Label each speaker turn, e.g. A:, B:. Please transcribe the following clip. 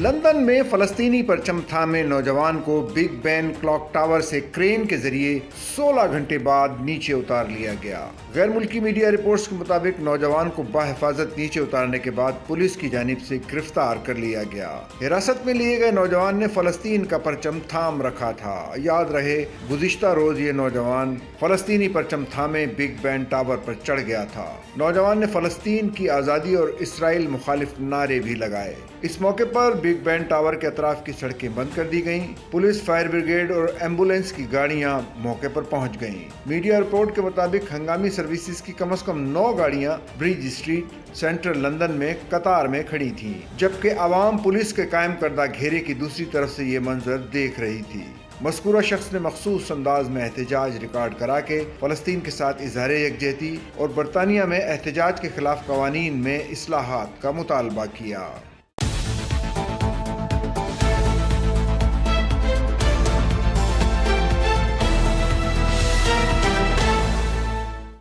A: London میں فلسطینی پرچم تھامے نوجوان کو بگ بین کلاک ٹاور سے کرین کے ذریعے 16 گھنٹے بعد نیچے اتار لیا گیا۔ غیر ملکی میڈیا رپورٹس کے مطابق نوجوان کو بحفاظت نیچے اتارنے کے بعد پولیس کی جانب سے گرفتار کر لیا گیا۔ حراست میں لیے گئے نوجوان نے فلسطین کا پرچم تھام رکھا تھا۔ یاد رہے گزشتہ روز یہ نوجوان فلسطینی پرچم تھامے بگ بین ٹاور پر چڑھ گیا تھا۔ نوجوان نے فلسطین کی آزادی اور اسرائیل مخالف نعرے بھی لگائے۔ اس موقع پر بگ بین ٹاور کے اطراف کی سڑکیں بند کر دی گئیں۔ پولیس، فائر بریگیڈ اور ایمبولینس کی گاڑیاں موقع پر پہنچ گئیں۔ میڈیا رپورٹ کے مطابق ہنگامی سروسز کی کم از کم 9 گاڑیاں برج اسٹریٹ، سینٹرل لندن میں قطار میں کھڑی تھیں، جبکہ عوام پولیس کے قائم کردہ گھیرے کی دوسری طرف سے یہ منظر دیکھ رہی تھی۔ مذکورہ شخص نے مخصوص انداز میں احتجاج ریکارڈ کرا کے فلسطین کے ساتھ اظہار یکجہتی اور برطانیہ میں احتجاج کے خلاف قوانین میں اصلاحات کا مطالبہ کیا۔